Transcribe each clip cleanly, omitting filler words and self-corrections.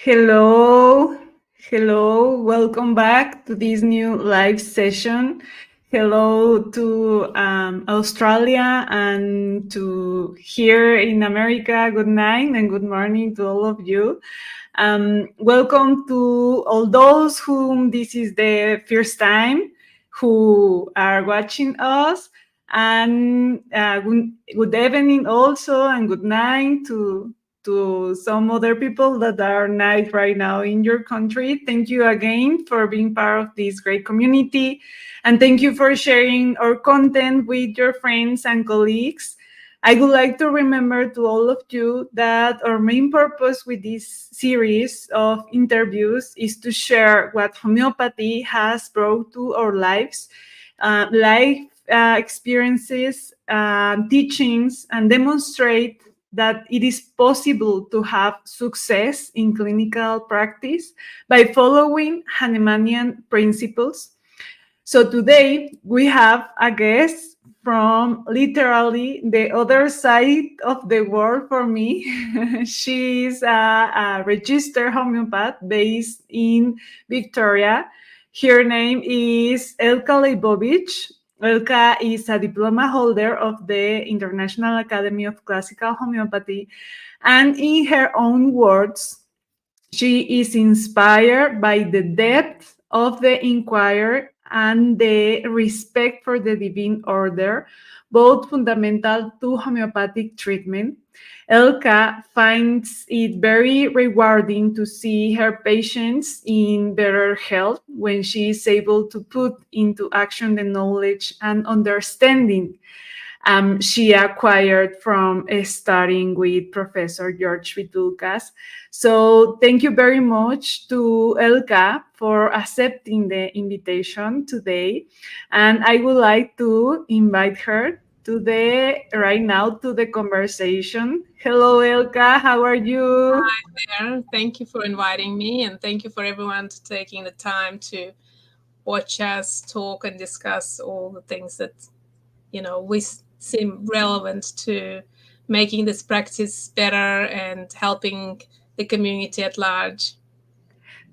Hello, hello, welcome back to this new live session. Hello to Australia and to here in America. Good night and good morning to all of you. Welcome to all those whom this is the first time who are watching us. And good evening also, and good night to some other people that are not right now in your country. Thank you again for being part of this great community. And thank you for sharing our content with your friends and colleagues. I would like to remember to all of you that our main purpose with this series of interviews is to share what homeopathy has brought to our lives, life experiences, teachings, and demonstrate that it is possible to have success in clinical practice by following Hahnemannian principles. So today we have a guest from literally the other side of the world for me. She is a registered homeopath based in Victoria. Her name is Elka Leibovitch. Elka is a diploma holder of the International Academy of Classical Homeopathy, and in her own words, she is inspired by the depth of the inquiry and the respect for the divine order, both fundamental to homeopathic treatment. Elka finds it very rewarding to see her patients in better health when she is able to put into action the knowledge and understanding she acquired from studying with Professor George Vithoulkas. So thank you very much to Elka for accepting the invitation today. And I would like to invite her to right now to the conversation. Hello, Elka. How are you? Hi there. Thank you for inviting me, and thank you for everyone to taking the time to watch us talk and discuss all the things that we seem relevant to making this practice better and helping the community at large.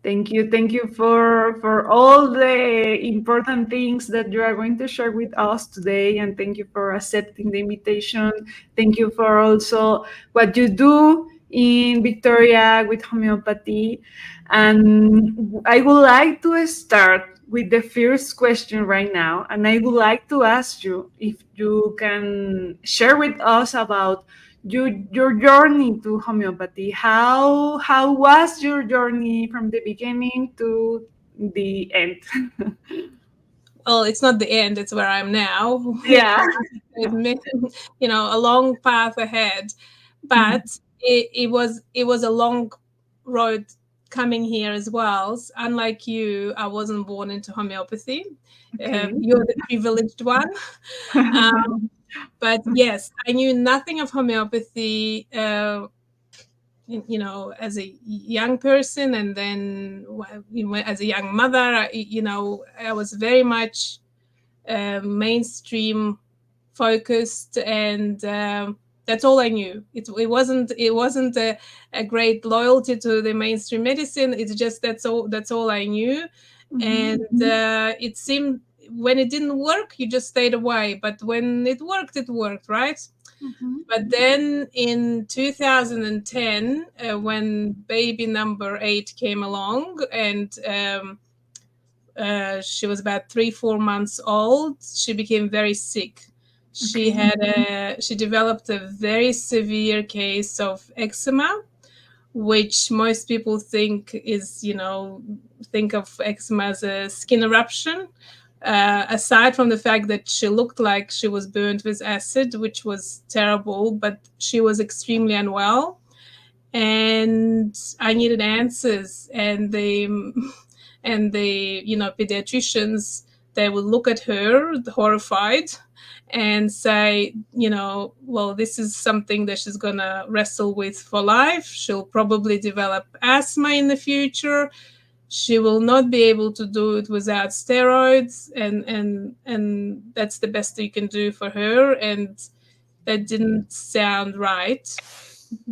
Thank you. Thank you for all the important things that you are going to share with us today. And thank you for accepting the invitation. Thank you for also what you do in Victoria with homeopathy. And I would like to start with the first question right now. And I would like to ask you if you can share with us about your journey to homeopathy. How was your journey from the beginning to the end? Well, it's not the end; it's where I'm now. Yeah. Admit, a long path ahead, but it was a long road coming here as well. Unlike you, I wasn't born into homeopathy. Okay. You're the privileged one. But yes, I knew nothing of homeopathy, as a young person, and then as a young mother, I was very much mainstream focused, and that's all I knew. It wasn't a great loyalty to the mainstream medicine. It's just that's all I knew, and it seemed when it didn't work, you just stayed away. But when it worked, right? But then in 2010, when baby number 8 came along, and she was about 3-4 months old, she became very sick. She developed a very severe case of eczema, which most people think of eczema as a skin eruption. Aside from the fact that she looked like she was burnt with acid, which was terrible, but she was extremely unwell, and I needed answers. And the pediatricians, they would look at her horrified and say, well, this is something that she's gonna wrestle with for life. She'll probably develop asthma in the future. She will not be able to do it without steroids, and that's the best you can do for her. And that didn't sound right.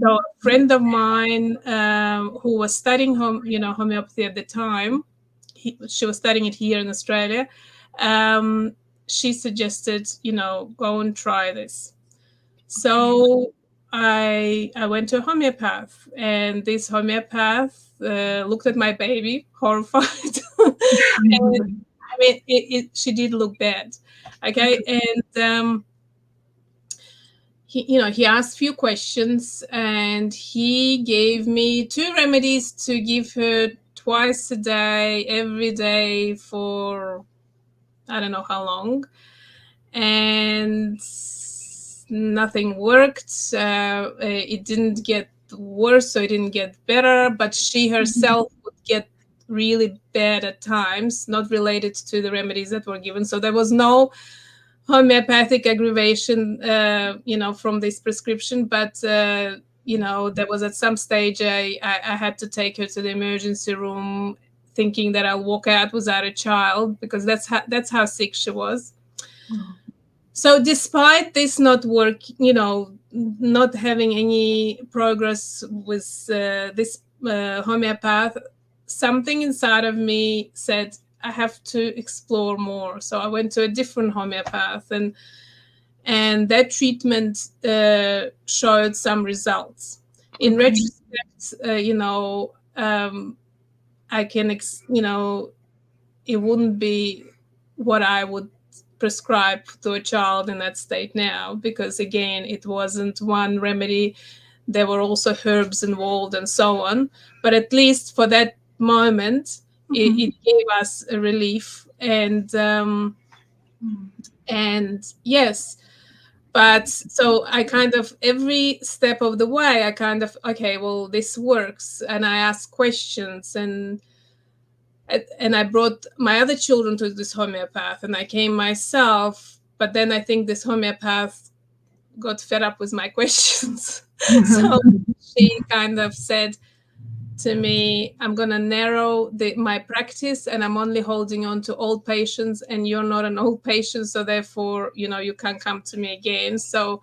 So a friend of mine who was studying homeopathy at the time, she was studying it here in Australia. She suggested, go and try this. So I went to a homeopath, and this homeopath looked at my baby, horrified. And I mean, she did look bad. Okay, and he asked a few questions, and he gave me 2 remedies to give her twice a day, every day for I don't know how long, and nothing worked. It didn't get worse, so it didn't get better, but she herself would get really bad at times, not related to the remedies that were given. So there was no homeopathic aggravation, from this prescription, but there was at some stage I had to take her to the emergency room, thinking that I'll walk out without a child, because that's how sick she was. So despite this not not having any progress with this homeopath, something inside of me said I have to explore more. So I went to a different homeopath, and that treatment showed some results. In retrospect, I can, it wouldn't be what I would prescribe to a child in that state now, because again, it wasn't one remedy. There were also herbs involved and so on. But at least for that moment, it gave us a relief. And yes, but so I kind of, every step of the way, I kind of, okay, well, this works. And I asked questions, and I brought my other children to this homeopath, and I came myself. But then I think this homeopath got fed up with my questions. So she kind of said to me, I'm going to narrow my practice, and I'm only holding on to old patients, and you're not an old patient, so therefore, you can't come to me again. So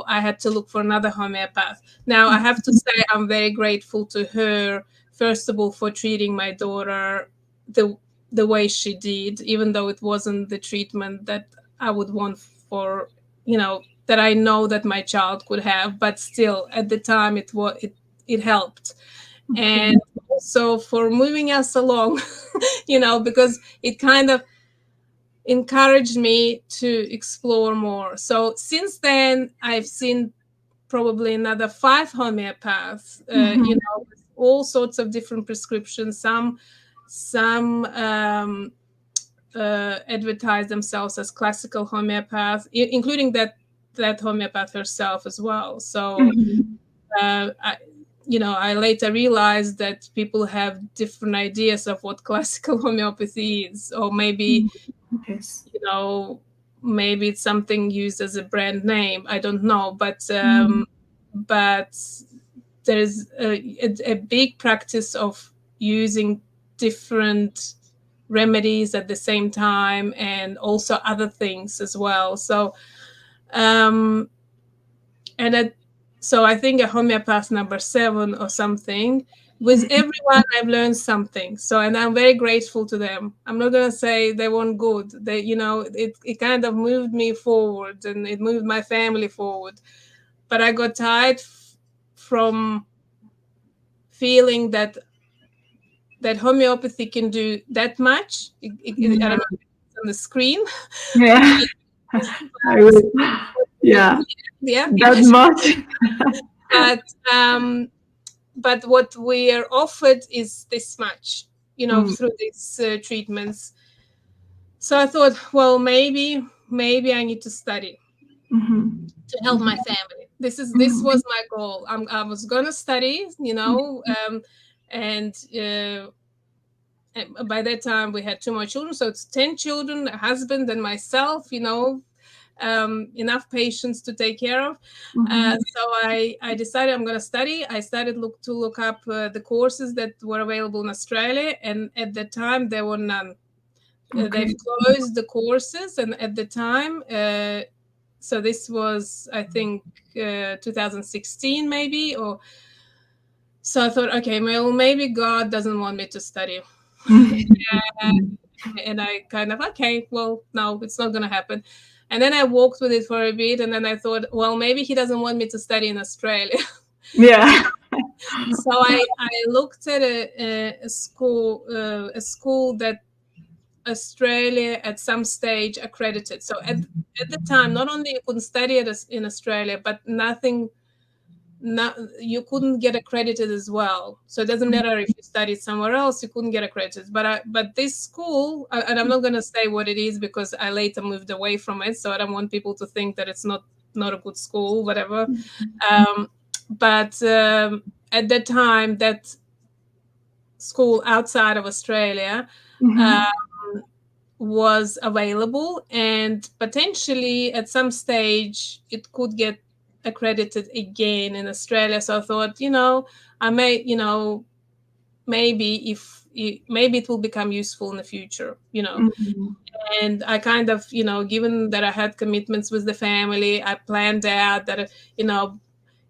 I had to look for another homeopath. Now, I have to say I'm very grateful to her, first of all, for treating my daughter the way she did, even though it wasn't the treatment that I would want for, that I know that my child could have, but still at the time it helped. And also for moving us along, because it kind of encouraged me to explore more. So since then, I've seen probably another 5 homeopaths, with all sorts of different prescriptions. Some advertise themselves as classical homeopaths, including that homeopath herself as well. So I later realized that people have different ideas of what classical homeopathy is, or maybe, Yes. Maybe it's something used as a brand name. I don't know, but there's a big practice of using different remedies at the same time, and also other things as well. So, so I think a homeopath number 7 or something. With everyone, I've learned something. So, and I'm very grateful to them. I'm not going to say they weren't good. They, it kind of moved me forward, and it moved my family forward. But I got tired from feeling that homeopathy can do that much. I don't know if it's on the screen. Yeah. I would. Yeah. Yeah. That much. But what we are offered is this much, through these treatments. So I thought, well, maybe I need to study to help my family. This was my goal. I was gonna study, and by that time we had 2 more children, so it's 10 children, a husband, and myself. Enough patients to take care of. So I decided I'm going to study. I started to look up the courses that were available in Australia, and at the time there were none. They've closed the courses, and at the time So this was, I think, 2016 maybe, or so I thought, okay, well, maybe God doesn't want me to study. And I kind of, okay, well, no, it's not going to happen. And then I walked with it for a bit, and then I thought, well, maybe he doesn't want me to study in Australia. Yeah. So I looked at a school that Australia at some stage accredited. So at the time, not only you couldn't study in Australia, but you couldn't get accredited as well. So it doesn't matter if you studied somewhere else, you couldn't get accredited. But this school, and I'm not going to say what it is because I later moved away from it, so I don't want people to think that it's not a good school, whatever. But at that time, that school outside of Australia was available, and potentially at some stage it could get accredited again in Australia. So I thought, I may, maybe maybe it will become useful in the future, And I kind of, given that I had commitments with the family, I planned out that,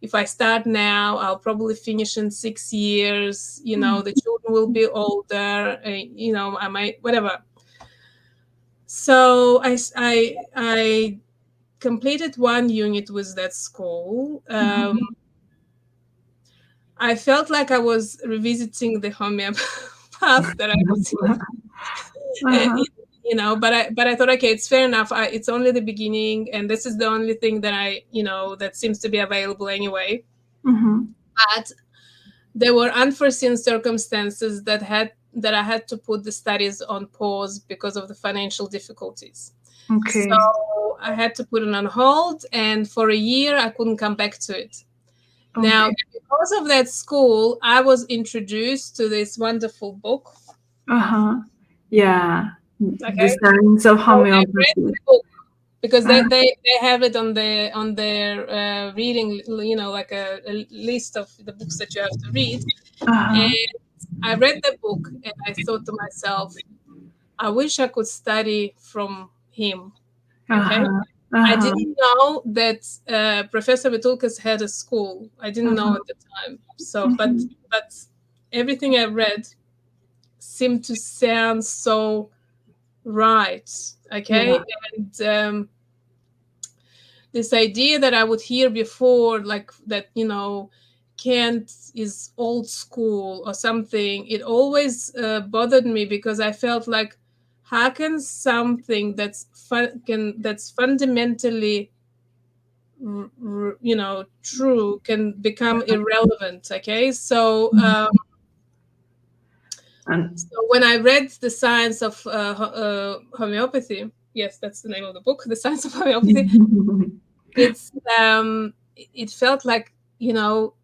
if I start now, I'll probably finish in 6 years, the children will be older, I might, whatever. So I completed one unit with that school. I felt like I was revisiting the homeopath path that I was but I thought, okay, it's fair enough. It's only the beginning, and this is the only thing that that seems to be available anyway. But there were unforeseen circumstances that I had to put the studies on pause because of the financial difficulties. Okay. So I had to put it on hold, and for a year I couldn't come back to it. Okay. Now, because of that school, I was introduced to this wonderful book. Yeah. Okay. The Science of Homeopathy. I read the book because they have it on their reading, like a list of the books that you have to read. And I read the book and I thought to myself, I wish I could study from him. Okay. I didn't know that Professor Vithoulkas had a school. I didn't know at the time. So, but everything I read seemed to sound so right. Okay. Yeah. And this idea that I would hear before, like that, Kant is old school or something, it always bothered me because I felt like, how can something that's fundamentally true can become irrelevant? Okay, so so when I read The Science of Homeopathy, yes, that's the name of the book, The Science of Homeopathy, it's it felt like, it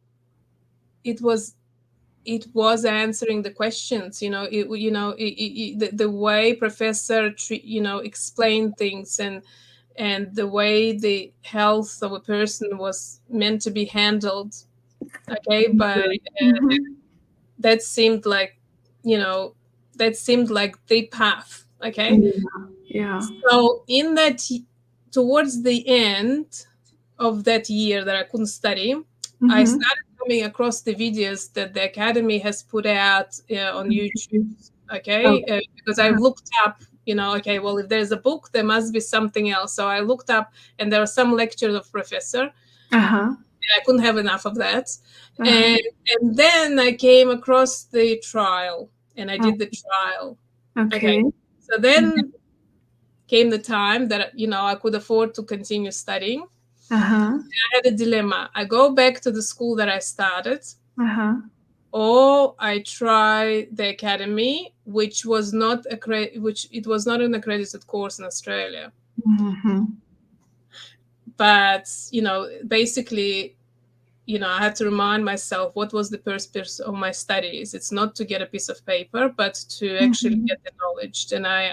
was answering the questions, the way Professor explained things, and the way the health of a person was meant to be handled. Okay, but that seemed like the path. Okay. Yeah. So in that, towards the end of that year that I couldn't study, I started coming across the videos that the Academy has put out on YouTube. Okay. Because I looked up, okay, well, if there's a book, there must be something else. So I looked up, and there are some lectures of Professor. And I couldn't have enough of that. And then I came across the trial, and I did the trial. Okay. So then came the time that, I could afford to continue studying. I had a dilemma. I go back to the school that I started, or I try the Academy, which was not an accredited course in Australia. But, basically, I had to remind myself what was the purpose of my studies. It's not to get a piece of paper, but to actually get the knowledge. And I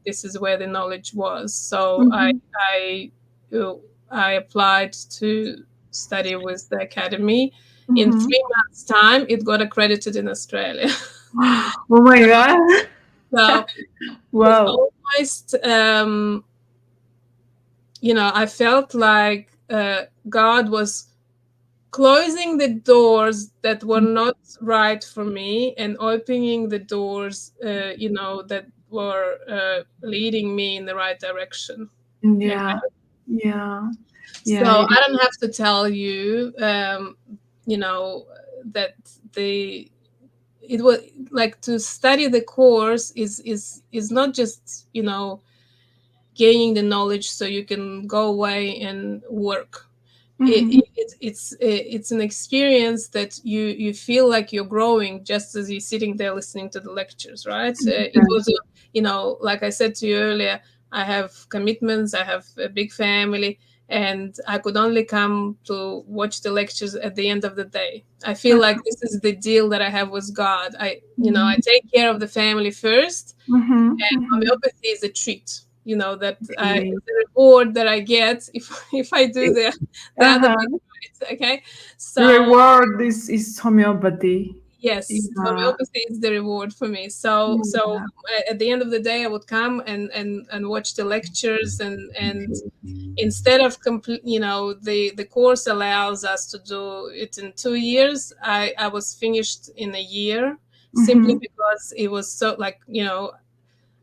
this is where the knowledge was. So I applied to study with the Academy. In 3 months' time, it got accredited in Australia. Oh my God! So wow. almost I felt like God was closing the doors that were not right for me and opening the doors, that were leading me in the right direction. Okay. Yeah. Yeah. So Yeah. I don't have to tell you, that the it was like to study the course is not just gaining the knowledge so you can go away and work. Mhm. It's an experience that you feel like you're growing just as you're sitting there listening to the lectures, right? It was like I said to you earlier, I have commitments, I have a big family, and I could only come to watch the lectures at the end of the day. I feel like this is the deal that I have with God. I take care of the family first, Mhm. and Mhm. homeopathy is a treat. That Okay. it's a reward that I get if I do the other Uh-huh. bit right. Okay, The so reward is homeopathy. yes, Yeah. homeopathy is the reward for me. So Yeah. at the end of the day, I would come and watch the lectures, and Okay. instead of complete, the course allows us to do it in 2 years. I was finished in a year simply Mhm. because it was so like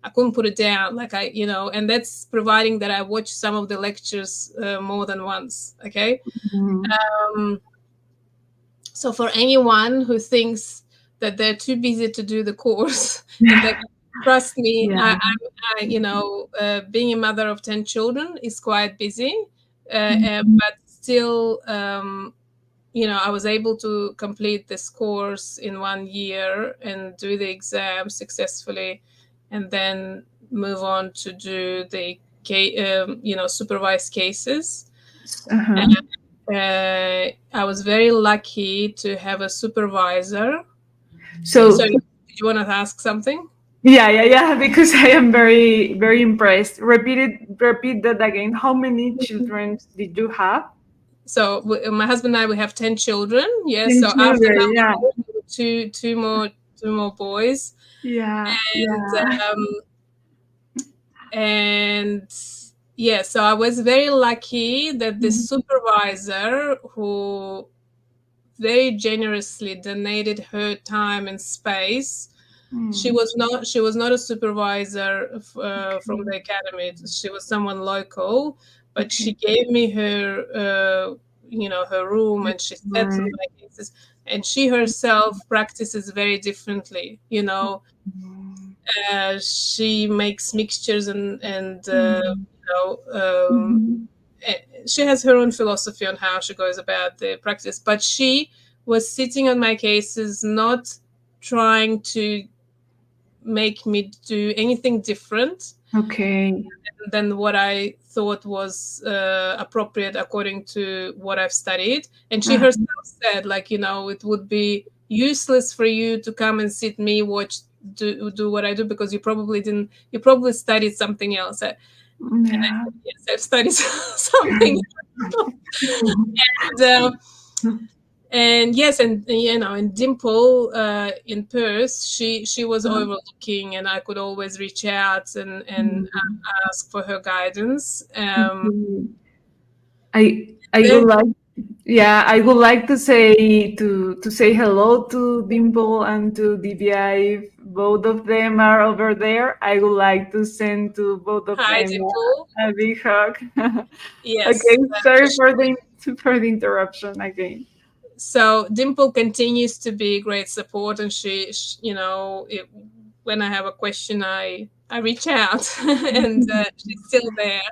I couldn't put it down. Like and that's providing that I watch some of the lectures more than once. Okay. Mhm. Um, so for anyone who thinks that they're too busy to do the course, and they trust me, Yeah. being a mother of 10 children is quite busy, Mhm. but still, I was able to complete this course in 1 year and do the exam successfully, and then move on to do the supervised cases. Uh-huh. I was very lucky to have a supervisor. So, So sorry, did you want to ask something? yeah, yeah, yeah, because I am very, very impressed. Repeat that again. How many children did you have? So, my husband and I, we have 10 children. Yes. 10 So after children, number yeah. four, there were two more boys, Yeah, and yeah. um, and yeah. So I was very lucky that the Mhm. supervisor, who very generously donated her time and space. Mm. She was not a supervisor from the academy. She was someone local, but Okay. she gave me her room, and she sat through Right. my cases. And she herself practices very differently. Mm. She makes mixtures, and Mm. um, Mhm. she has her own philosophy on how she goes about the practice. But she was sitting on my cases, not trying to make me do anything different Okay. than what I thought was appropriate according to what I've studied. And she Uh, herself said, like, it would be useless for you to come and sit me watch do what I do, because you probably studied something else. And I yeah. said, yes, I've studied something. And, and yes, and and Dimple in Perth, she was overlooking, and I could always reach out and Mm. ask for her guidance. Okay. I Then, would like, yeah, I would like to say hello to Dimple and to Divya. If both of them are over there, I would like to send to both of hi, them Dimple. a big hug. Okay, Yes. sorry for the interruption again. So Dimple continues to be great support, and when I have a question, I reach out, and she's still there.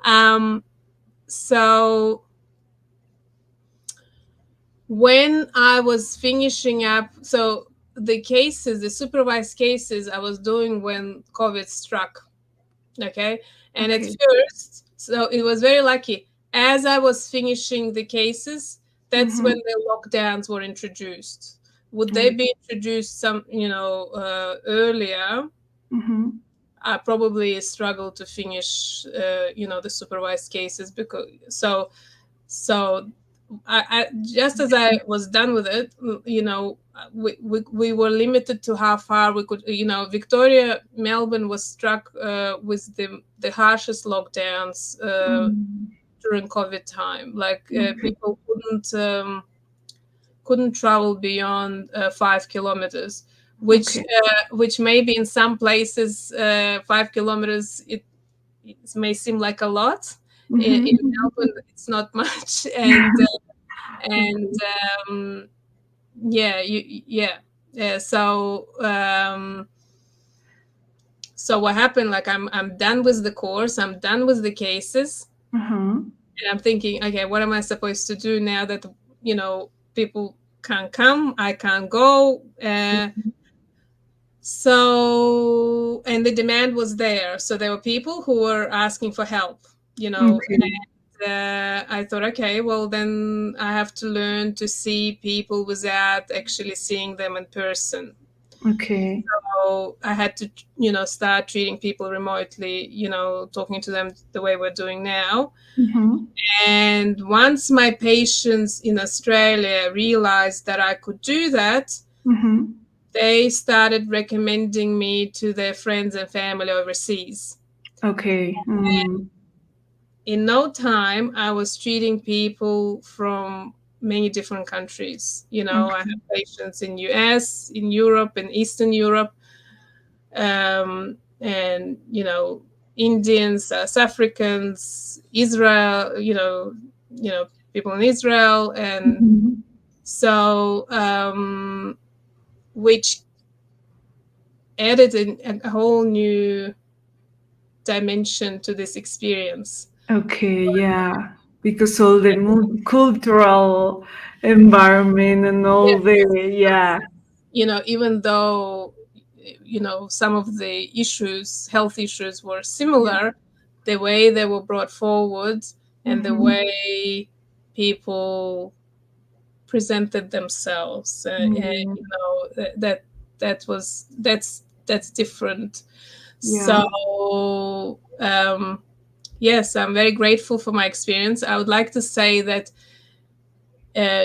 Um, so when I was finishing up, so the supervised cases I was doing when COVID struck. Okay. And at Okay. first, so it was very lucky. As I was finishing the cases, that's when Mm-hmm. the lockdowns were introduced. Would they be introduced earlier? Mm-hmm. I probably struggled to finish, the supervised cases, because so I just as I was done with it, we were limited to how far we could. Victoria, Melbourne was struck with the harshest lockdowns during COVID time. Like Okay. people couldn't travel beyond 5 kilometers, Okay. which maybe in some places 5 kilometers it may seem like a lot. In Mhm. Melbourne, it's not much, and um, yeah, so what happened? Like I'm done with the course. I'm done with the cases, Uh-huh. and I'm thinking, okay, what am I supposed to do now that people can't come? I can't go. So, and the demand was there. So there were people who were asking for help, Okay. and I thought, okay, well, then I have to learn to see people without actually seeing them in person. Okay. So I had to, start treating people remotely, talking to them the way we're doing now. Mhm. And once my patients in Australia realized that I could do that, Mhm. they started recommending me to their friends and family overseas. Okay. In no time, I was treating people from many different countries. I Okay. have patients in US, in Europe, in Eastern Europe, and Indians, South Africans, Israel. People in Israel, and Mhm. so which added a whole new dimension to this experience. Okay, yeah. Because all the cultural environment and all Yes, yes, the, yeah. even though some of the issues, health issues, were Yeah. similar, the way they were brought forward and the Mhm. way people presented themselves, Yeah. that's different. Yeah. So yes, I'm very grateful for my experience. I would like to say that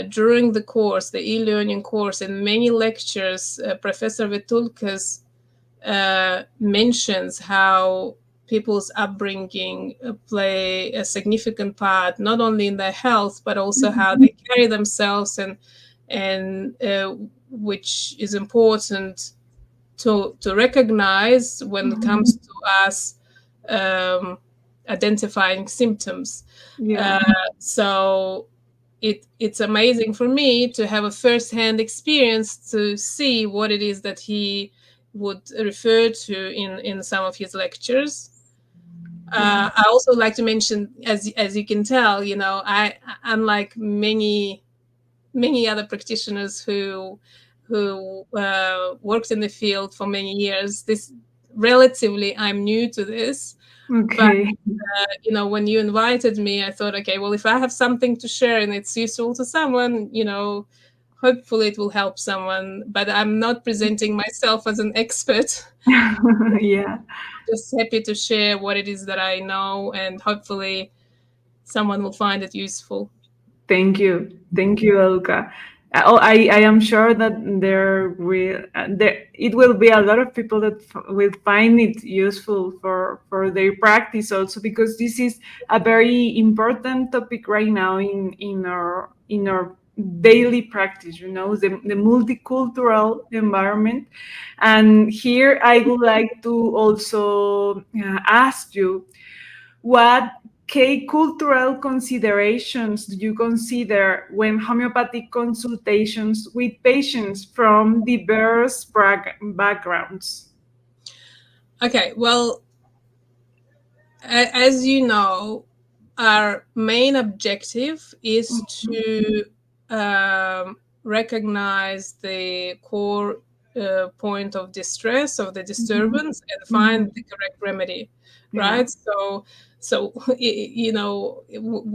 during the course, the e-learning course, in many lectures, Professor Vithoulkas mentions how people's upbringing play a significant part, not only in their health, but also how Mhm. they carry themselves, and which is important to recognize when it comes Mhm. to us um, identifying symptoms. Yeah. Uh, so it's amazing for me to have a first-hand experience to see what it is that he would refer to in some of his lectures. Yeah. I also like to mention, as you can tell, I, unlike many other practitioners who worked in the field for many years, this relatively I'm new to this, but Okay. when you invited me, I thought, okay, well, if I have something to share and it's useful to someone, hopefully it will help someone. But I'm not presenting myself as an expert. Yeah. Just happy to share what it is that I know, and hopefully someone will find it useful. Thank you. Thank you, Elka. Oh, I am sure that it will be a lot of people that will find it useful for their practice also, because this is a very important topic right now in our daily practice, the multicultural environment. And here I would like to also ask you, what key cultural considerations do you consider when homeopathic consultations with patients from diverse backgrounds? Okay, well, as you know, our main objective is to recognize the core point of distress, of the Mhm. disturbance, and find Mhm. the correct remedy, Yeah. right? So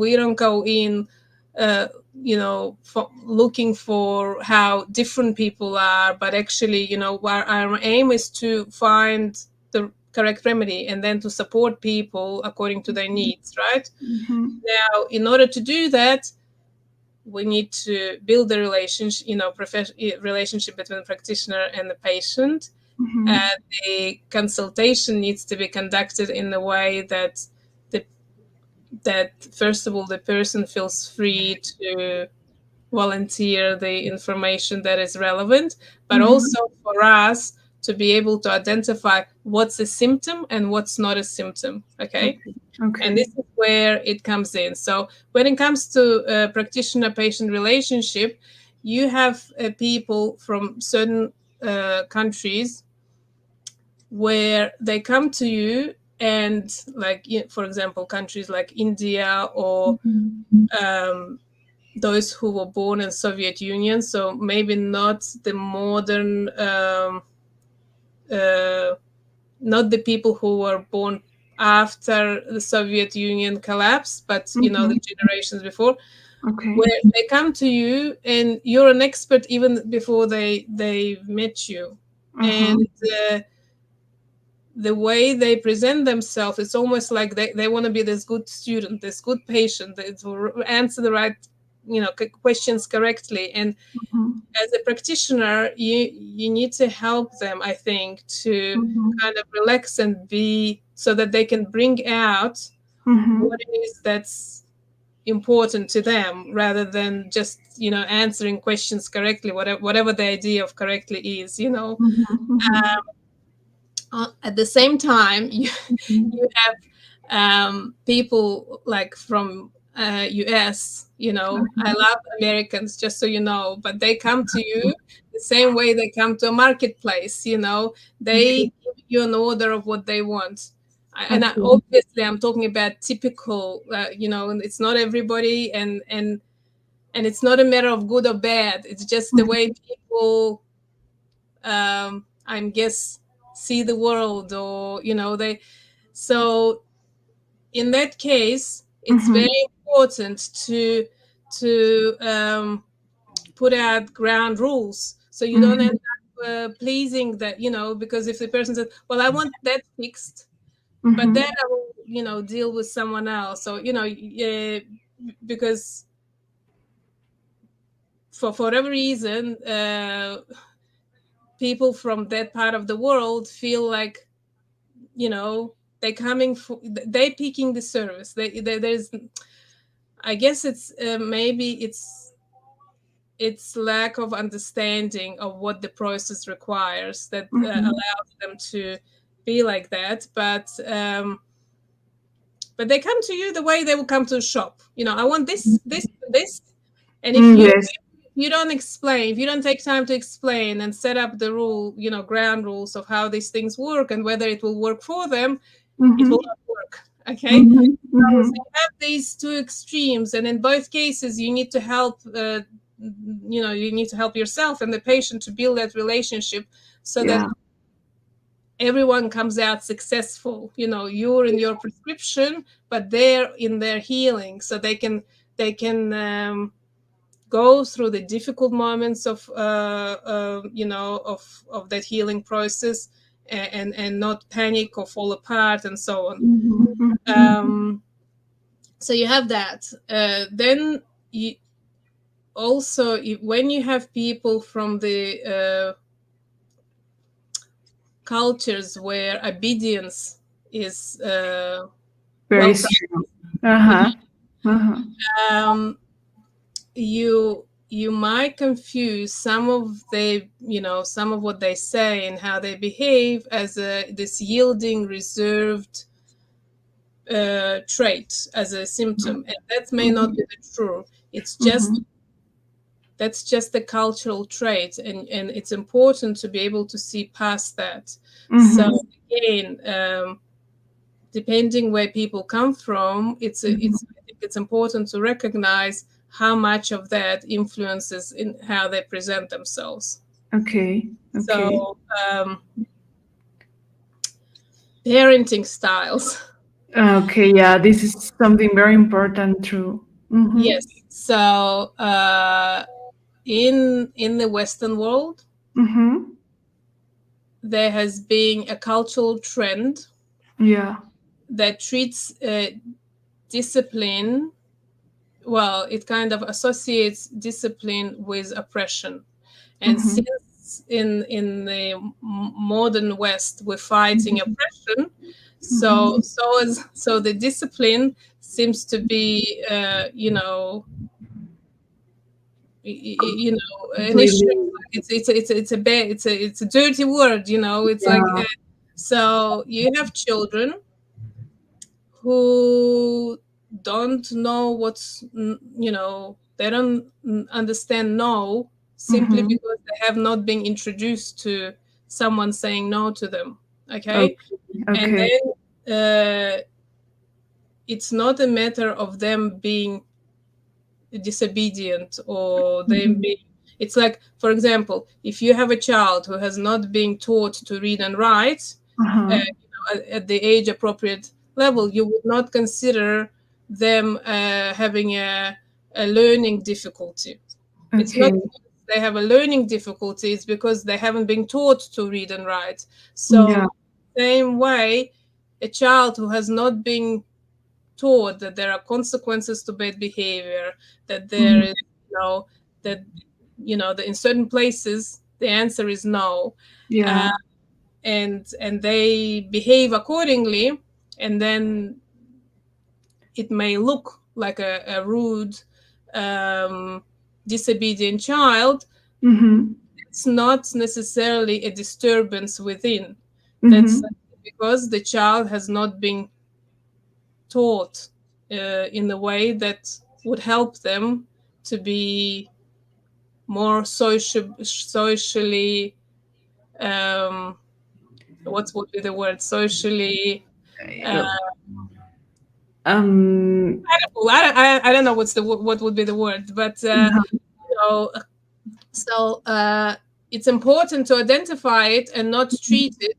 we don't go in looking for how different people are, but actually, our aim is to find the correct remedy and then to support people according to their needs, right? Mhm. Now, in order to do that, we need to build a relationship, relationship between the practitioner and the patient. And the consultation needs to be conducted in a way that first of all the person feels free to volunteer the information that is relevant, but also for us to be able to identify what's a symptom and what's not a symptom. Okay. And this is where it comes in. So when it comes to practitioner-patient relationship, you have people from certain countries where they come to you, and like, for example, countries like India or those who were born in Soviet Union, so maybe not the modern, not the people who were born after the Soviet Union collapsed, but the generations before, where they come to you and you're an expert even before they met you. And the way they present themselves, it's almost like they want to be this good student, this good patient, to answer the right questions correctly. And as a practitioner, you need to help them, I think, to kind of relax and be, so that they can bring out what it is that's important to them, rather than just answering questions correctly, whatever the idea of correctly is. At the same time, you have people like from US, I love Americans, just so you know, but they come to you the same way they come to a marketplace. They give you an order of what they want. And obviously I'm talking about typical, and it's not everybody, and it's not a matter of good or bad. It's just the way people, I guess, see the world, or so in that case, it's very important to put out ground rules, so you don't end up pleasing that, because if the person says, well, I want that fixed, but then I will deal with someone else, so because for whatever reason, people from that part of the world feel like they're coming for, they're picking the service. There's, I guess it's maybe it's lack of understanding of what the process requires that allows them to be like that. But they come to you the way they will come to a shop. I want this, and if you don't explain, if you don't take time to explain and set up the rule, ground rules of how these things work and whether it will work for them, it will not work. Okay. So you have these two extremes, and in both cases you need to help you need to help yourself and the patient to build that relationship, so that everyone comes out successful. You're in your prescription, but they're in their healing, so they can go through the difficult moments of of that healing process, and not panic or fall apart and so on. So you have that. Then you also, when you have people from the cultures where obedience is very strong. You might confuse some of some of what they say and how they behave as this yielding, reserved trait, as a symptom, and that may not be the true. It's just that's just a cultural trait, and it's important to be able to see past that. So again, depending where people come from, I think it's important to recognize how much of that influences in how they present themselves. Okay. So parenting styles. Okay, yeah, this is something very important too. Yes. So in the Western world, there has been a cultural trend that treats discipline well, it kind of associates discipline with oppression. And Mm-hmm. since in the modern West we're fighting oppression, Mm-hmm. so the discipline seems to be, you know, an issue. Completely. It's a dirty word, you know. It's like, Yeah. so you have children who don't know they don't understand no, simply Mm-hmm. because they have not been introduced to someone saying no to them. Okay. Okay. And Okay. then it's not a matter of them being disobedient or them Mm-hmm. being, it's like, for example, if you have a child who has not been taught to read and write Uh-huh. at the age appropriate level, you would not consider them having a learning difficulty. It's not Okay. because they have a learning difficulty, it's because they haven't been taught to read and write. Yeah. So same way, a child who has not been taught that there are consequences to bad behavior, that there Mm-hmm. is, that, that in certain places the answer is no, uh, Yeah. and they behave accordingly, and then it may look like a rude, um, disobedient child. Mm-hmm. It's not necessarily a disturbance within. That's Mm-hmm. because the child has not been taught in a way that would help them to be more socially, um, what would be the word, socially, uh, Um. I don't know what would be the word, but you know so it's important to identify it and not treat it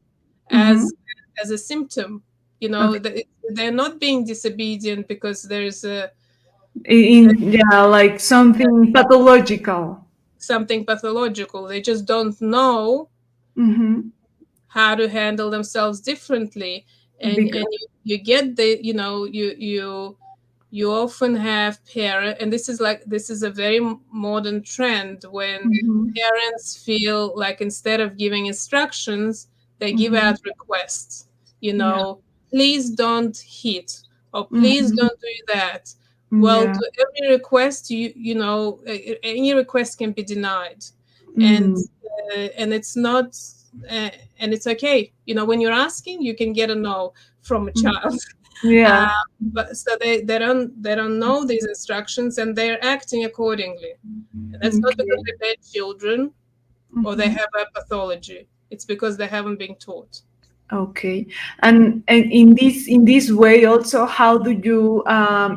Mm-hmm. as a symptom. Okay. That they're not being disobedient because there's Yeah, like something pathological. something pathological. They just don't know Mm-hmm. how to handle themselves differently. And Because. you get the, you often have parent, and this is a very modern trend, when Mm-hmm. parents feel like instead of giving instructions, they give Mm-hmm. out requests. you Yeah. know Please don't hit, or please Mm-hmm. don't do that. Well, Yeah. to every request, any request can be denied. and Mm. and it's not, and it's okay. When you're asking, you can get a no from a Mm. child. uh, Yeah. but so they don't know these instructions, and they're acting accordingly. And that's not because Okay. they're bad children or they Mm-hmm. have a pathology. It's because they haven't been taught. Okay. And in this way also, how do you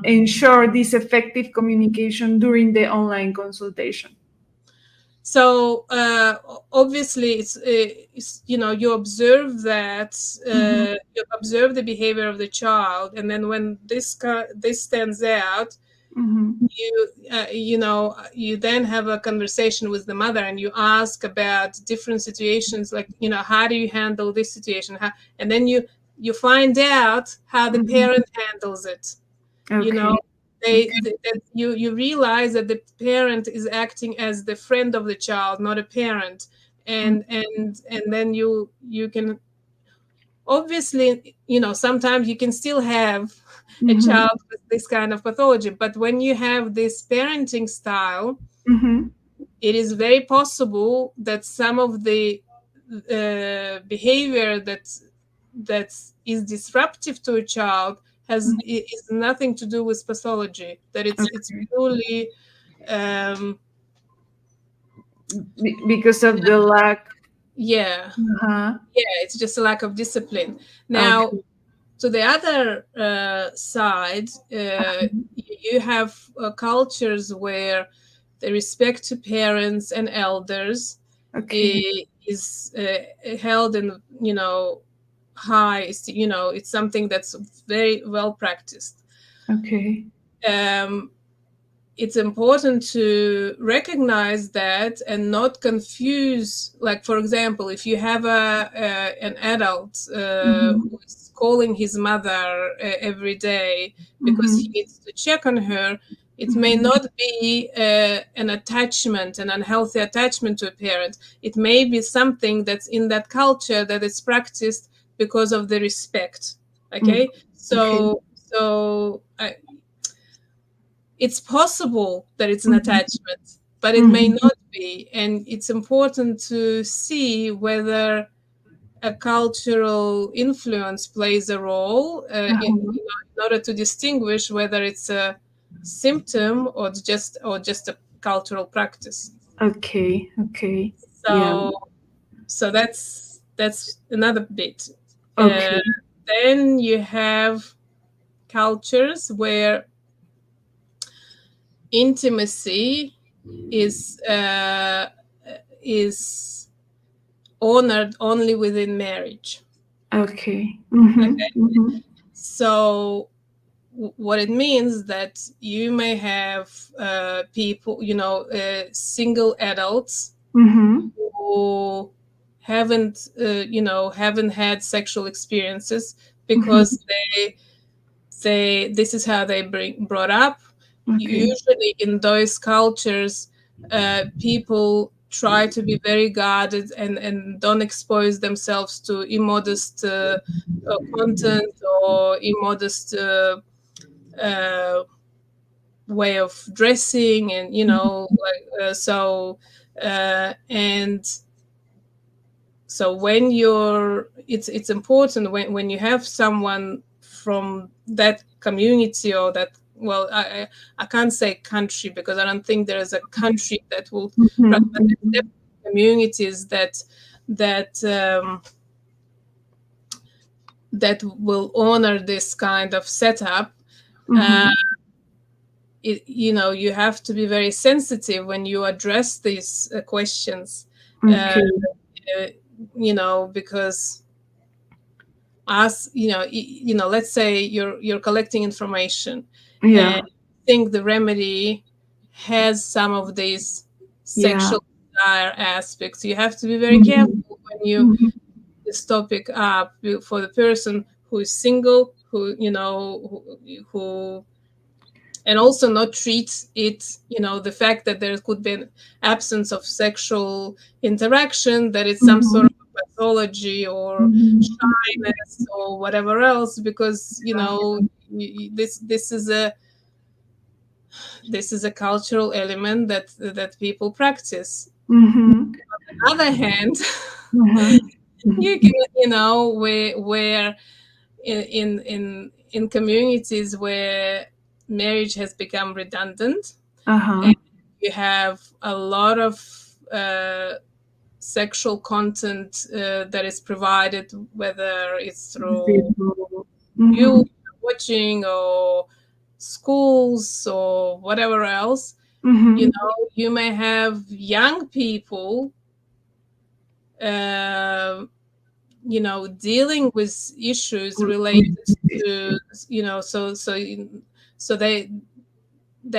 ensure this effective communication during the online consultation? So obviously, you observe that, Mm-hmm. you observe the behavior of the child, and then when this stands out, Mm-hmm. you then have a conversation with the mother, and you ask about different situations, like, how do you handle this situation, and then you find out how the Mm-hmm. parent handles it. you know Okay. that you realize that the parent is acting as the friend of the child, not a parent. And then you can, obviously, sometimes you can still have a Mm-hmm. child with this kind of pathology, but when you have this parenting style, Mm-hmm. it is very possible that some of the behavior that is disruptive to a child is nothing to do with pathology, that it's Okay. purely, um, Because of the lack. yeah, Uh-huh. it's just a lack of discipline. Now, Okay. to the other side, you have cultures where the respect to parents and elders Okay. is held in, high. It's something that's very well practiced. Okay. um, it's important to recognize that and not confuse, like, for example, if you have an adult Mm-hmm. who is calling his mother every day because he Mm-hmm. needs to check on her, It may not be an attachment, an unhealthy attachment to a parent. It may be something that's in that culture that is practiced because of the respect. Okay, so it's possible that it's an attachment, but it may not be, and it's important to see whether a cultural influence plays a role in order to distinguish whether it's a symptom or just a cultural practice. Okay. Okay. Yeah. So that's another bit. Okay. Then you have cultures where intimacy is honored only within marriage. Okay. Okay. So what it means that you may have people, single adults who haven't had sexual experiences because this is how they brought up. Usually in those cultures, people try to be very guarded and don't expose themselves to immodest content or immodest way of dressing, and and so when it's important when you have someone from that community or that, well, I can't say country because I don't think there is a country that will, but there are communities that that will honor this kind of setup. You have to be very sensitive when you address these questions, because let's say you're collecting information and think the remedy has some of these sexual desire aspects. You have to be very careful when you this topic up for the person who is single, who and also not treat it, the fact that there could be an absence of sexual interaction, that it's some sort of pathology or shyness or whatever else, because this is a cultural element that people practice. On the other hand, you can, where in communities where marriage has become redundant, and you have a lot of sexual content that is provided, whether it's through you watching or schools or whatever else. You may have young people dealing with issues related to, so their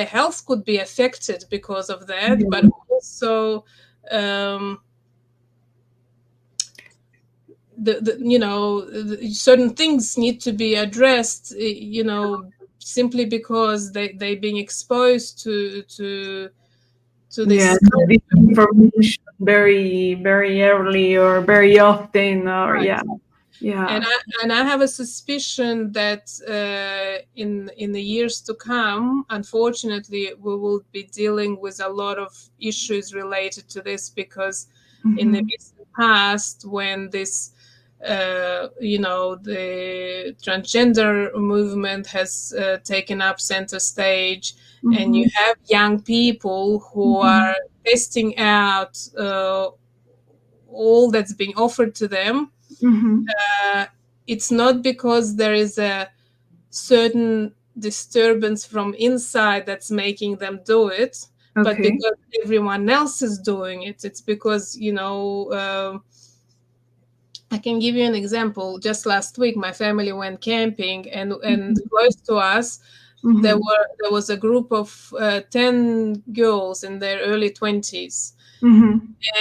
health could be affected because of that, but also certain things need to be addressed, simply because they're being exposed to this information very, very early or very often, or And I have a suspicion that in the years to come, unfortunately, we will be dealing with a lot of issues related to this, because in the recent past, when this the transgender movement has taken up center stage, and you have young people who are testing out all that's being offered to them. It's not because there is a certain disturbance from inside that's making them do it, but because everyone else is doing it. It's because I can give you an example. Just last week, my family went camping, and close to us, there was a group of 10 girls in their early 20s,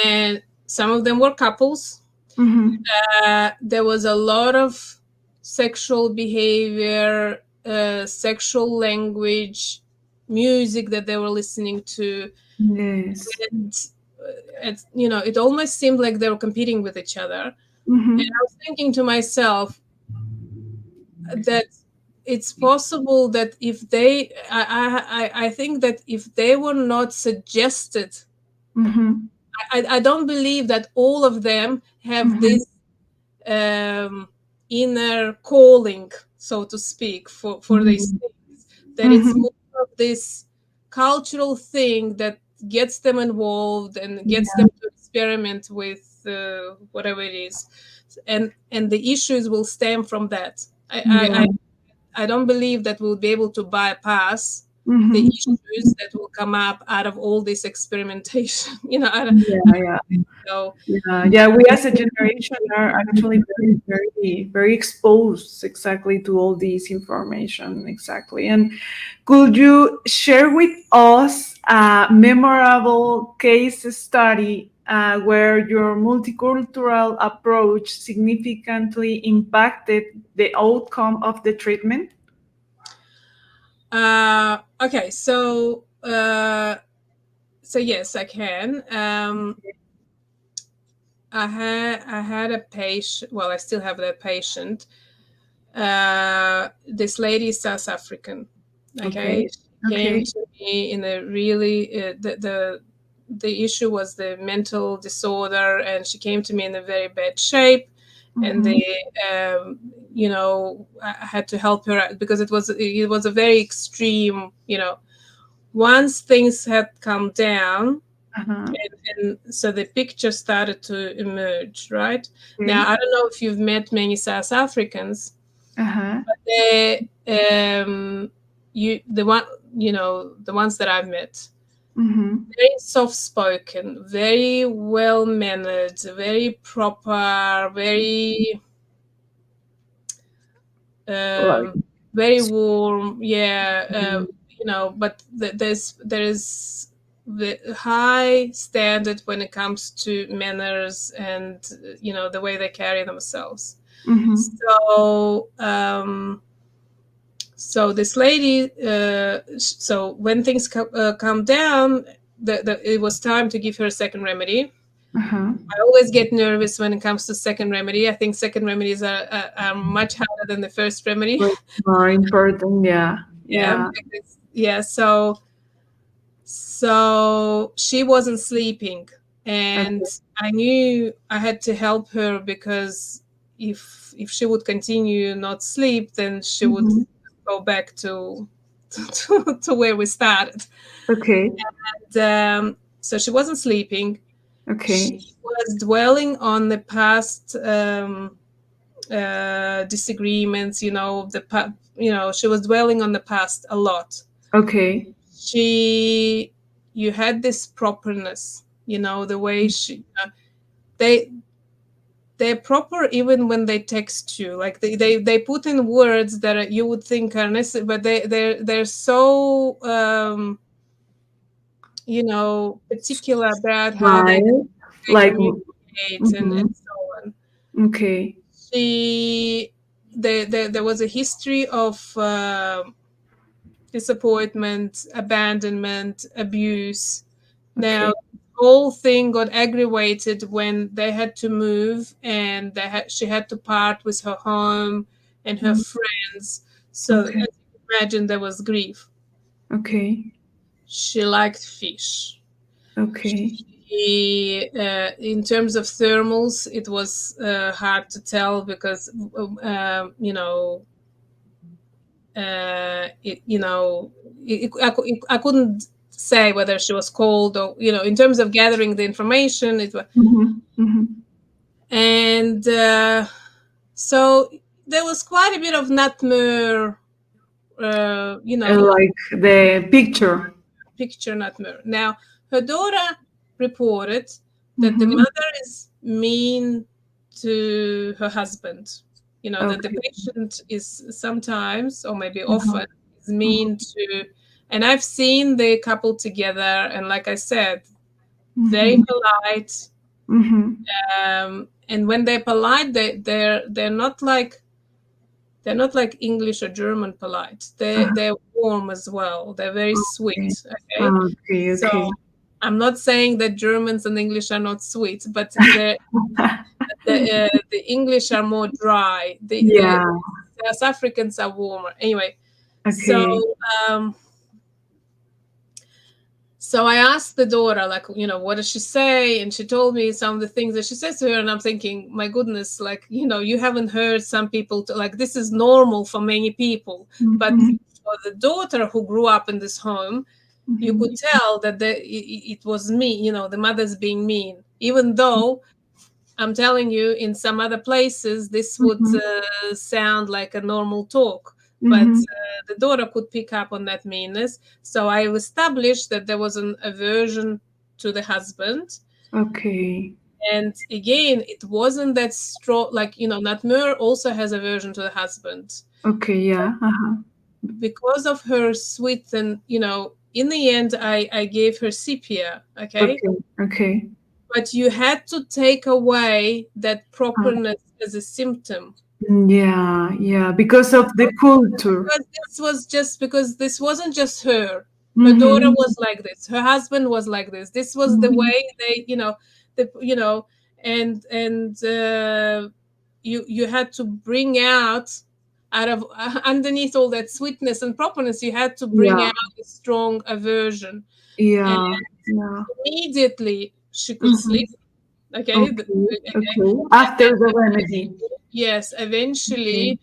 and some of them were couples. There was a lot of sexual behavior, sexual language, music that they were listening to. Yes. And it almost seemed like they were competing with each other. Mm-hmm. And I was thinking to myself that it's possible that if they, I think that if they were not suggested, Mm-hmm. I don't believe that all of them have Mm-hmm. this inner calling, so to speak, for these things. That it's Mm-hmm. more of this cultural thing that gets them involved and gets Yeah. them to experiment with whatever it is, and the issues will stem from that. Yeah. I don't believe that we'll be able to bypass the Mm-hmm. issues that will come up out of all this experimentation. Yeah. Yeah. So Yeah, we as a generation are actually very, very, very exposed exactly to all this information. Exactly. And could you share with us a memorable case study where your multicultural approach significantly impacted the outcome of the treatment? okay, so yes, I can. I had a patient. Well, I still have that patient. This lady is South African. Okay, Okay. she came Okay. to me in a really the issue was the mental disorder, and she came to me in a very bad shape. And Mm-hmm. I had to help her out because it was a very extreme. Once things had come down, Uh-huh. and so the picture started to emerge, right? Now, Okay. I don't know if you've met many South Africans, Uh-huh. but the ones that I've met, Mm-hmm. very soft spoken, very well mannered, very proper, Like, um, very warm. Yeah, but there is the high standard when it comes to manners and the way they carry themselves. mm-hmm. So this lady, so when things calm down, it was time to give her a second remedy. Uh-huh. I always get nervous when it comes to second remedy. I think second remedies are much harder than the first remedy. Like more important, yeah. Yeah, Yeah. yeah. So she wasn't sleeping, and Okay. I knew I had to help her because if she would continue not sleep, then she would Mm-hmm. go back to where we started. Okay. And, so she wasn't sleeping. She Okay. was dwelling on the past disagreements. She was dwelling on the past a lot. Okay. You had this properness, the way they they're proper even when they text you, like they put in words that you would think are necessary, but they're so particular about how Smile. they Like, communicate, and mm-hmm. so on. Okay. she there was a history of disappointment, abandonment, abuse. Now, Okay. the whole thing got aggravated when they had to move, and she had to part with her home and her Mm, friends. So, as okay. you can imagine, there was grief. Okay. She liked fish. Okay. In terms of thermals, it was hard to tell because, it, you know, I couldn't say whether she was cold or, in terms of gathering the information, it was, Mm-hmm. Mm-hmm. and so there was quite a bit of nightmare, Like the picture. picture nightmare. Now, her daughter reported that the Mm-hmm. mother is mean to her husband. That the Okay. patient is sometimes, or maybe Uh-huh. often, is mean to, and I've seen the couple together, and like I said, very Mm-hmm. polite. Mm-hmm. And when they're polite, they're not like they're not like English or German polite. They're warm as well. They're very Okay. sweet. Okay, Okay. so Okay. I'm not saying that Germans and English are not sweet, but the English are more dry. The Yeah. South Africans are warmer. Anyway, so Okay. um, so I asked the daughter, like, what does she say? And she told me some of the things that she says to her. And I'm thinking, my goodness, like, you haven't heard some people like this is normal for many people. But Mhm. for the daughter who grew up in this home, you Mhm. could tell that it was me, the mother's being mean, even though I'm telling you, in some other places, this would Mhm. sound like a normal talk, but Mhm. the daughter could pick up on that meanness. So I established that there was an aversion to the husband. Okay. And again, it wasn't that strong, like, Natmur also has aversion to the husband. Okay. Yeah. Because of her sweet and, in the end, I gave her sepia, okay? Okay. Okay. But you had to take away that Uh, properness as a symptom. yeah. Yeah. Because of the culture. Because this was just because this wasn't just her. Her daughter Mhm. was like this. Her husband was like this. This was the Mhm. way they, the and you had to bring out of underneath all that sweetness and properness, you had to bring Yeah. out a strong aversion, and Yeah. Yeah. immediately she could sleep. Mhm. Okay, Okay. Okay. After the remedy. yes, Okay. eventually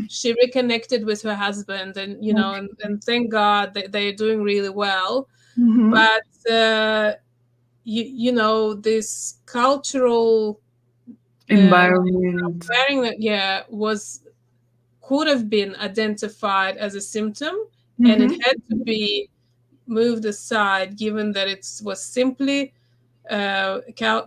she reconnected with her husband, and Okay. and thank God that they're doing really well. Mhm. But this cultural uh, Environment. environment, yeah, could have been identified as a symptom, and it Mhm. had to be moved aside, given that it was simply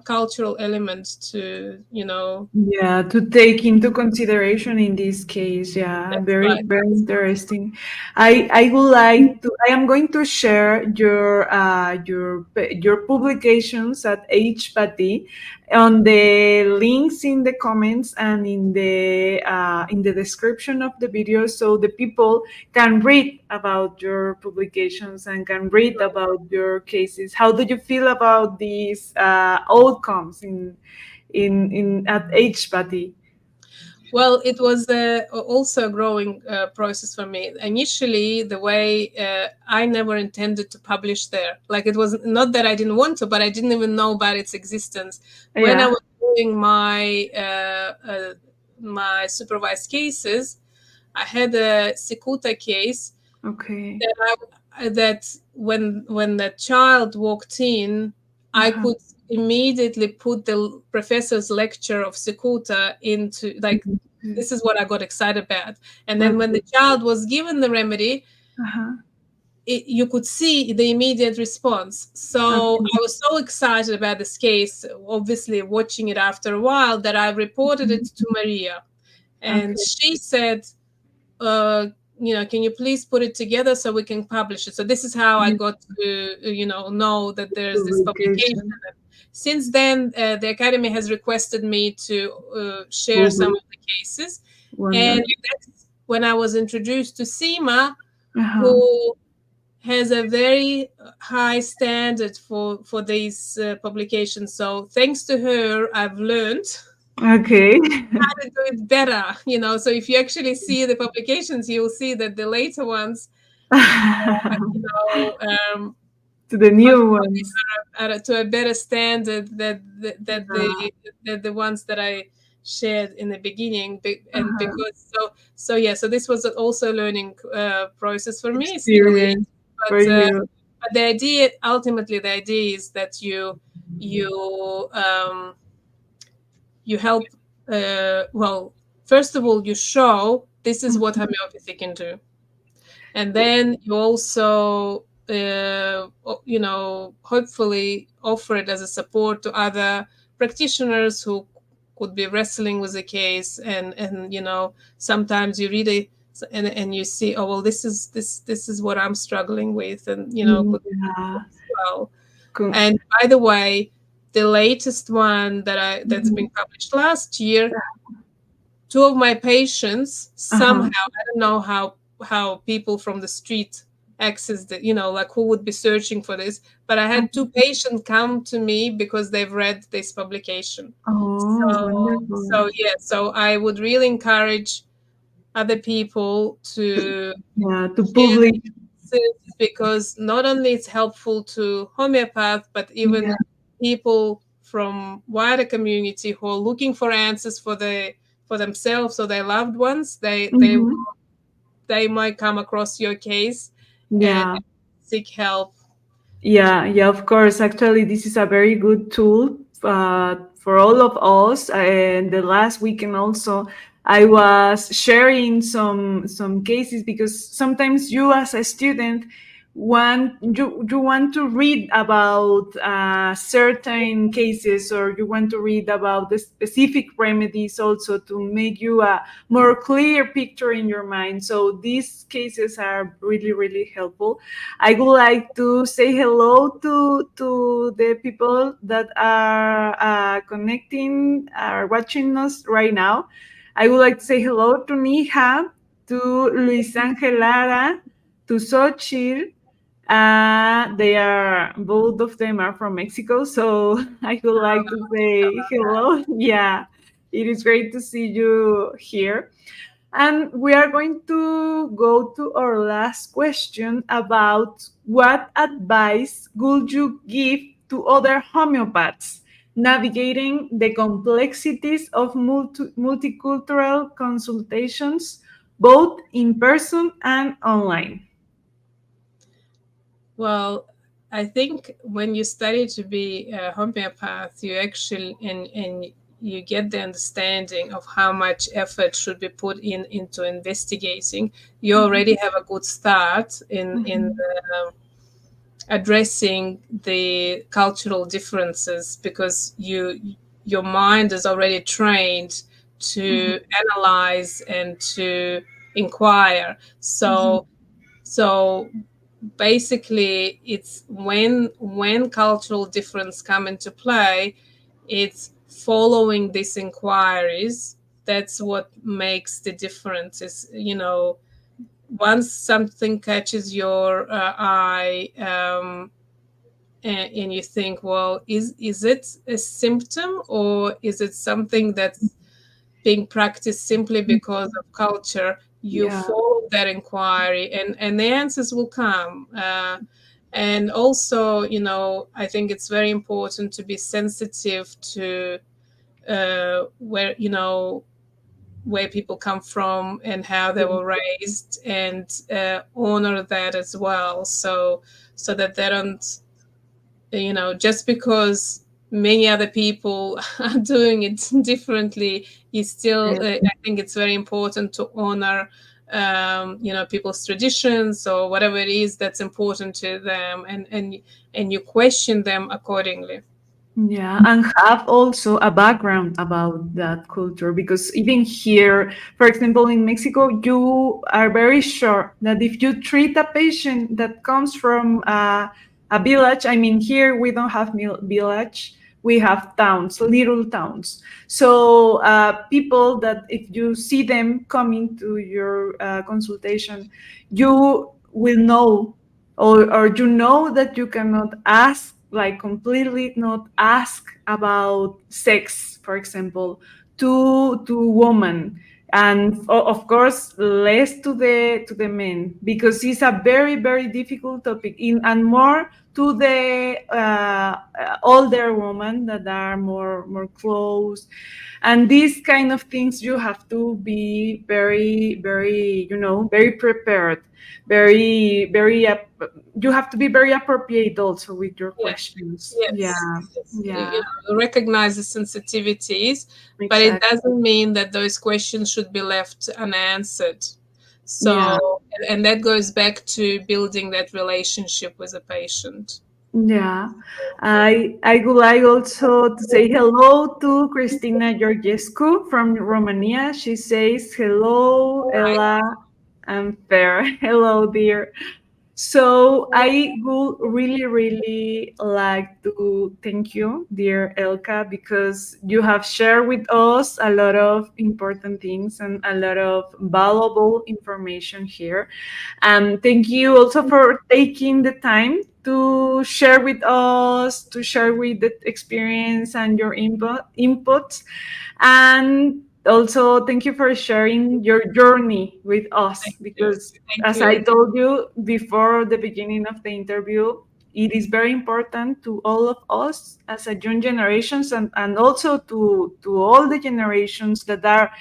cultural element to Yeah, to take into consideration in this case. Yeah, that's very, right. very interesting. I would like to. I am going to share your publications at HPATY on the links in the comments and in the description of the video, so the people can read about your publications and can read about your cases. How do you feel about these outcomes in at HPATY? Well, it was also a growing process for me. Initially, the way I never intended to publish there. Like, it was not that I didn't want to, but I didn't even know about its existence. When I Yeah. was doing my supervised cases, I had a Sikuta case Okay. that when the child walked in, I Uh-huh. could immediately put the professor's lecture of Sikuta into, like, Okay. this is what I got excited about. And then when Okay. the child was given the remedy, Uh-huh. you could see the immediate response. So Okay. I was so excited about this case, obviously watching it after a while, that I reported it to Maria. And Okay. she said, uh, can you please put it together so we can publish it? So this is how I Yeah. got to, know that there's this publication. Publication. Since then, the Academy has requested me to share some Public. of the cases. And Wonderful. that's when I was introduced to Seema, Uh-huh. who has a very high standard for these publications. So thanks to her, I've learned Okay. how to do it better. So if you actually see the publications, you'll see that the later ones, you know, um, To the new hopefully ones. are to a better standard Yeah. that the ones that I shared in the beginning. And Uh-huh. because so this was also a learning process for me. It still is, Experience for but you. the idea, ultimately, the idea is that you you help. Well, first of all, you show this is what homeopathy can do, and then you also hopefully offer it as a support to other practitioners who could be wrestling with the case, and sometimes you read it, and you see, oh well, this is what I'm struggling with, and could Yeah. as well. Con- And by the way, the latest one that's been published last year, two of my patients Uh-huh. somehow, I don't know how people from the street access the, like who would be searching for this, but I had two patients come to me because they've read this publication. Oh, So wonderful. yeah, so I would really encourage other people to Yeah, to share publish. this, because not only it's helpful to homeopath, but even Yeah. people from wider community who are looking for answers for themselves or their loved ones, Hmm. they might come across your case and Yeah. seek help. Yeah, yeah, of course. Actually, this is a very good tool for all of us. And the last weekend also, I was sharing some cases because sometimes you, as a student, you want to read about certain cases, or you want to read about the specific remedies also to make you a more clear picture in your mind. So these cases are really, really helpful. I would like to say hello to the people that are connecting, are watching us right now. I would like to say hello to Nija, to Luis Angel Lara, to Xochitl. They are, both of them are from Mexico, so I would like to say hello. Yeah, it is great to see you here. And we are going to go to our last question about what advice would you give to other homeopaths navigating the complexities of multicultural consultations, both in person and online? Well, I think when you study to be a homeopath, you actually and you get the understanding of how much effort should be put into investigating. You already have a good start in Mhm. addressing the cultural differences, because your mind is already trained Mhm. to analyze and to inquire. Mhm. So basically, it's when cultural difference come into play, it's following these inquiries. That's what makes the difference. Is, once something catches your eye, and you think, well, is it a symptom, or is it something that's being practiced simply because of culture? You Yeah. follow that inquiry, and the answers will come. And also, I think it's very important to be sensitive to where people come from and how they were raised, and honor that as well, so that they don't, just because many other people are doing it differently, you still, Yeah. I think it's very important to honor, people's traditions or whatever it is that's important to them, and you question them accordingly. Yeah, and have also a background about that culture, because even here, for example, in Mexico, you are very sure that if you treat a patient that comes from a village, I mean, here we don't have village, we have towns, little towns. So people that if you see them coming to your consultation, you will know, or you know that you cannot ask, like completely not ask about sex, for example, to woman, and of course less to the men, because it's a very, very difficult topic in, and more to the older women that are more close. And these kind of things, you have to be very, very, very prepared, very, very you have to be very appropriate also with your Yeah. questions. Yeah. Yes, yes. Yeah. Recognize the sensitivities, but it Exactly. doesn't mean that those questions should be left unanswered. Yeah. So, and that goes back to building that relationship with a patient. Yeah. I would like also to say hello to Christina Georgescu from Romania. She says hello, Ella and Fair. Hello, dear. So I would really, really like to thank you, dear Elka, because you have shared with us a lot of important things and a lot of valuable information here. And thank you also for taking the time to share with us, to share with the experience and your inputs. And also, thank you for sharing your journey with us Thank you. because, Thank as you. I told you before the beginning of the interview, it is very important to all of us as a young generations, and also to all the generations that are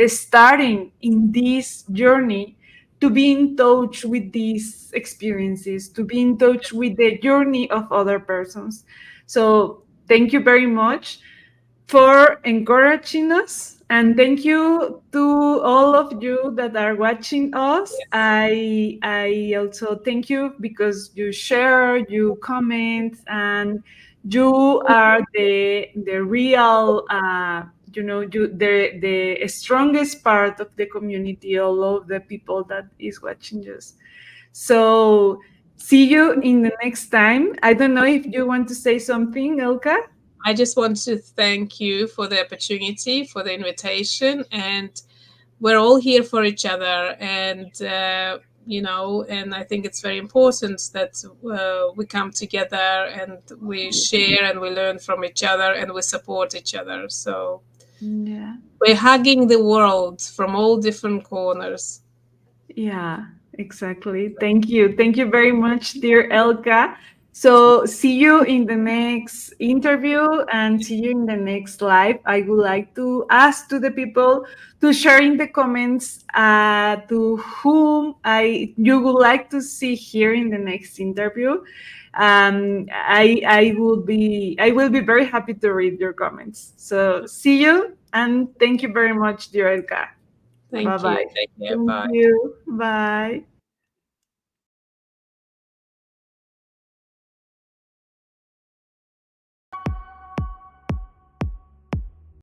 starting in this journey, to be in touch with these experiences, to be in touch with the journey of other persons. So thank you very much for encouraging us. And thank you to all of you that are watching us. Yes. I also thank you because you share, you comment, and you are the real the strongest part of the community, all of the people that is watching us. So see you in the next time. I don't know if you want to say something, Elka. I just want to thank you for the opportunity, for the invitation, and we're all here for each other. And and I think it's very important that we come together and we share and we learn from each other and we support each other. So Yeah. we're hugging the world from all different corners. Yeah, exactly. Thank you. Thank you very much, dear Elka. So, see you in the next interview and see you in the next live. I would like to ask to the people to share in the comments to whom you would like to see here in the next interview. I will be very happy to read your comments. So, see you and thank you very much, dear Elka. Bye Thank you. bye. Take care. Thank Bye. you. Bye.